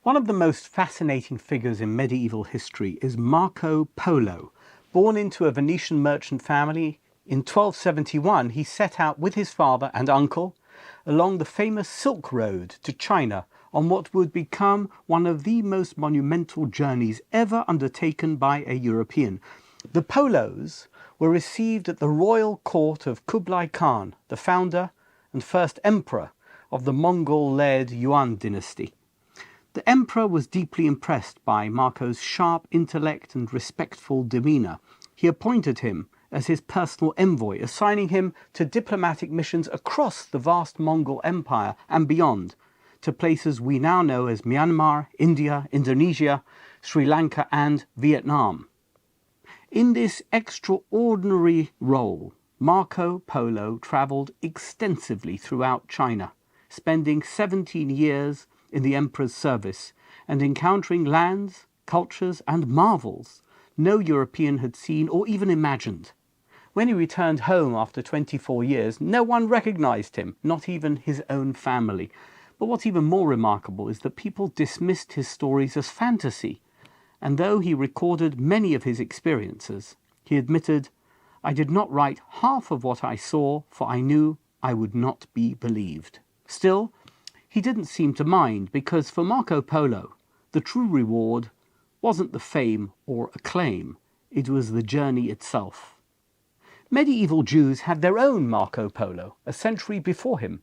One of the most fascinating figures in medieval history is Marco Polo. Born into a Venetian merchant family, in 1271 he set out with his father and uncle along the famous Silk Road to China on what would become one of the most monumental journeys ever undertaken by a European. The Polos were received at the royal court of Kublai Khan, the founder and first emperor of the Mongol-led Yuan dynasty. The emperor was deeply impressed by Marco's sharp intellect and respectful demeanor. He appointed him as his personal envoy, assigning him to diplomatic missions across the vast Mongol Empire and beyond, to places we now know as Myanmar, India, Indonesia, Sri Lanka and Vietnam. In this extraordinary role, Marco Polo traveled extensively throughout China, spending 17 years in the emperor's service and encountering lands, cultures and marvels no European had seen or even imagined. When he returned home after 24 years, no one recognized him, not even his own family. But what's even more remarkable is that people dismissed his stories as fantasy. And though he recorded many of his experiences, he admitted, "I did not write half of what I saw, for I knew I would not be believed." Still, he didn't seem to mind, because for Marco Polo, the true reward wasn't the fame or acclaim, it was the journey itself. Medieval Jews had their own Marco Polo a century before him.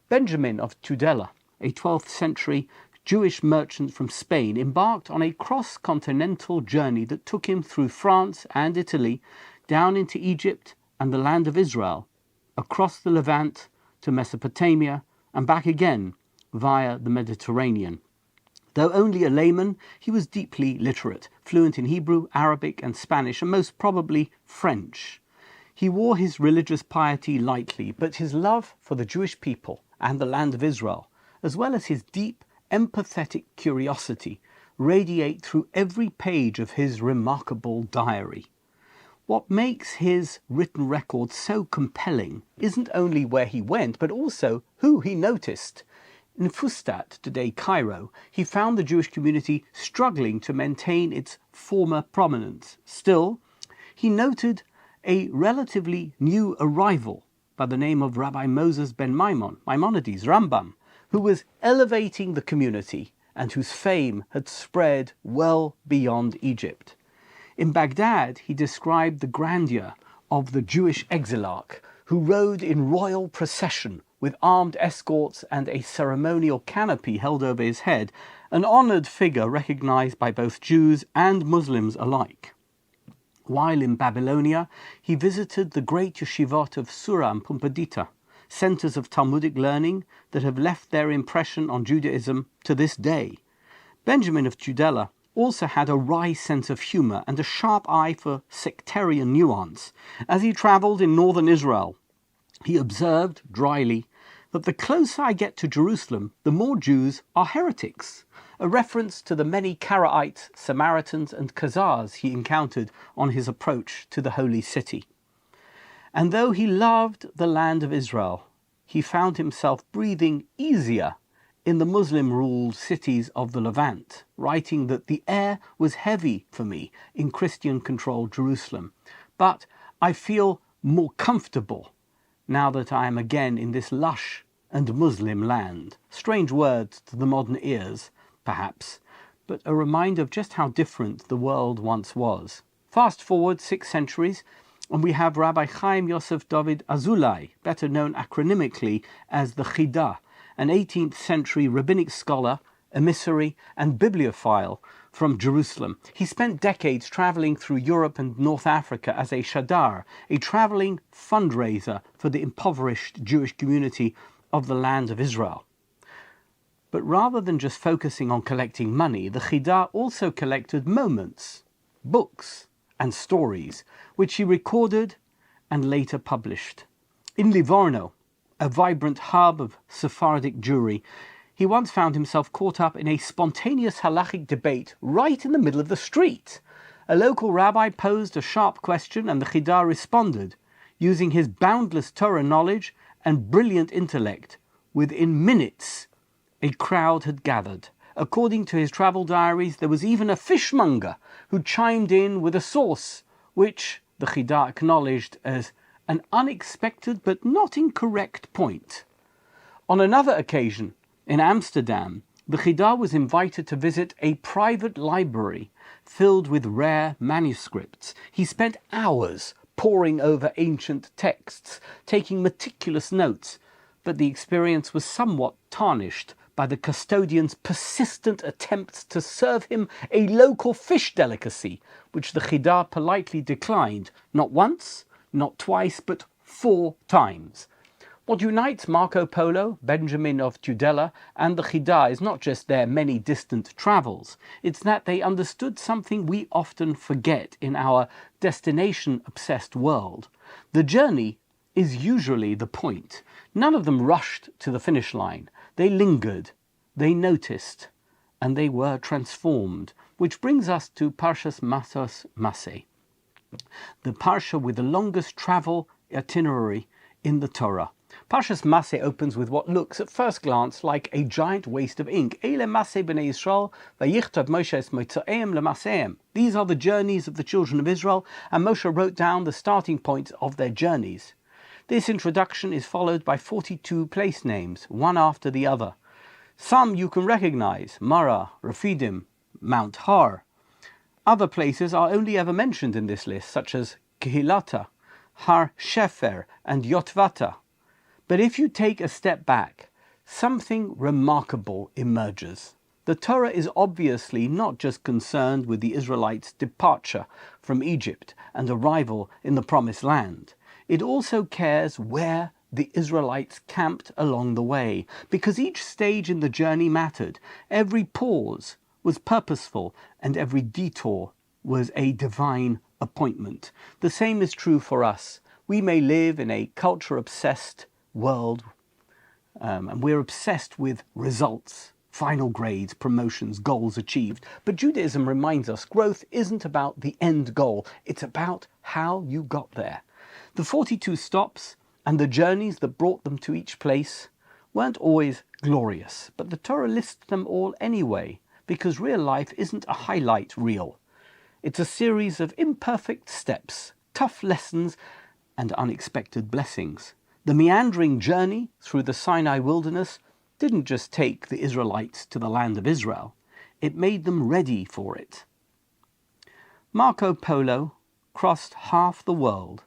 Benjamin of Tudela, a 12th century Jewish merchant from Spain, embarked on a cross-continental journey that took him through France and Italy, down into Egypt and the land of Israel, across the Levant to Mesopotamia, and back again via the Mediterranean. Though only a layman, he was deeply literate, fluent in Hebrew, Arabic and Spanish, and most probably French. He wore his religious piety lightly, but his love for the Jewish people and the land of Israel, as well as his deep, empathetic curiosity, radiate through every page of his remarkable diary. What makes his written record so compelling isn't only where he went, but also who he noticed. In Fustat, today Cairo, he found the Jewish community struggling to maintain its former prominence. Still, he noted a relatively new arrival by the name of Rabbi Moses ben Maimonides, Rambam, who was elevating the community and whose fame had spread well beyond Egypt. In Baghdad, he described the grandeur of the Jewish exilarch, who rode in royal procession with armed escorts and a ceremonial canopy held over his head, an honored figure recognized by both Jews and Muslims alike. While in Babylonia, he visited the great yeshivot of Sura and Pumbedita, centers of Talmudic learning that have left their impression on Judaism to this day. Benjamin of Tudela also had a wry sense of humor and a sharp eye for sectarian nuance. As he traveled in northern Israel, he observed dryly that the closer I get to Jerusalem, the more Jews are heretics, a reference to the many Karaites, Samaritans and Khazars he encountered on his approach to the holy city. And though he loved the land of Israel, he found himself breathing easier in the Muslim-ruled cities of the Levant, writing that the air was heavy for me in Christian-controlled Jerusalem, but I feel more comfortable now that I am again in this lush and Muslim land. Strange words to the modern ears, perhaps, but a reminder of just how different the world once was. Fast forward 6 centuries, and we have Rabbi Chaim Yosef David Azulai, better known acronymically as the Chida, an 18th century rabbinic scholar, emissary and bibliophile from Jerusalem. He spent decades traveling through Europe and North Africa as a shadar, a traveling fundraiser for the impoverished Jewish community of the land of Israel. But rather than just focusing on collecting money, the Chida also collected moments, books and stories, which he recorded and later published. In Livorno, a vibrant hub of Sephardic Jewry, he once found himself caught up in a spontaneous halachic debate right in the middle of the street. A local rabbi posed a sharp question and the Chida responded, using his boundless Torah knowledge and brilliant intellect. Within minutes, a crowd had gathered, According to his travel diaries, there was even a fishmonger who chimed in with a source, which the Chida acknowledged as an unexpected but not incorrect point. On another occasion, in Amsterdam, the Chida was invited to visit a private library filled with rare manuscripts. He spent hours poring over ancient texts, taking meticulous notes, but the experience was somewhat tarnished by the custodian's persistent attempts to serve him a local fish delicacy, which the Chida politely declined, not once, not twice, but 4 times. What unites Marco Polo, Benjamin of Tudela, and the Chida is not just their many distant travels, it's that they understood something we often forget in our destination-obsessed world. The journey is usually the point. None of them rushed to the finish line. They lingered, they noticed, and they were transformed, which brings us to Parshas Matos Maseh, the Parsha with the longest travel itinerary in the Torah. Parshas Maseh opens with what looks at first glance like a giant waste of ink. Eile Maseh b'nei Yisrael, vayichtav Moshe es motzaeim lemaseim. These are the journeys of the children of Israel, and Moshe wrote down the starting points of their journeys. This introduction is followed by 42 place names, one after the other. Some you can recognize: Mara, Refidim, Mount Har. Other places are only ever mentioned in this list, such as Kehilata, Har Shefer, and Yotvata. But if you take a step back, something remarkable emerges. The Torah is obviously not just concerned with the Israelites' departure from Egypt and arrival in the Promised Land. It also cares where the Israelites camped along the way, because each stage in the journey mattered. Every pause was purposeful, and every detour was a divine appointment. The same is true for us. We may live in a culture-obsessed world, and we're obsessed with results, final grades, promotions, goals achieved. But Judaism reminds us growth isn't about the end goal, it's about how you got there. The 42 stops and the journeys that brought them to each place weren't always glorious, but the Torah lists them all anyway, because real life isn't a highlight reel. It's a series of imperfect steps, tough lessons, and unexpected blessings. The meandering journey through the Sinai wilderness didn't just take the Israelites to the land of Israel, it made them ready for it. Marco Polo crossed half the world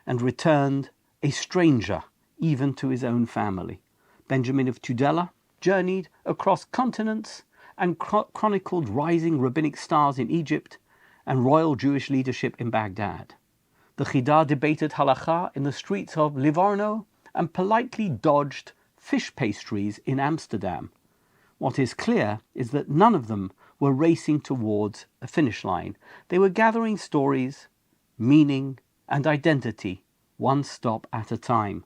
and returned a stranger even to his own family. Benjamin of Tudela journeyed across continents and chronicled rising rabbinic stars in Egypt and royal Jewish leadership in Baghdad. The Chida debated halakha in the streets of Livorno and politely dodged fish pastries in Amsterdam. What is clear is that none of them were racing towards a finish line. They were gathering stories, meaning, and identity, one stop at a time.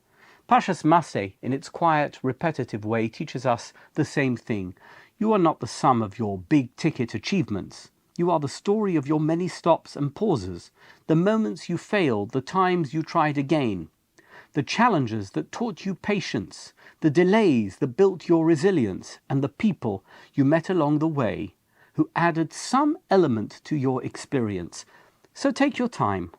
Parshas Maseh, in its quiet, repetitive way, teaches us the same thing. You are not the sum of your big-ticket achievements. You are the story of your many stops and pauses, the moments you failed, the times you tried again, the challenges that taught you patience, the delays that built your resilience, and the people you met along the way who added some element to your experience. So take your time,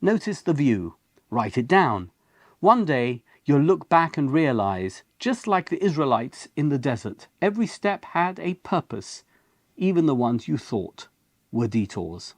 notice the view, write it down. One day you'll look back and realize, just like the Israelites in the desert, every step had a purpose, even the ones you thought were detours.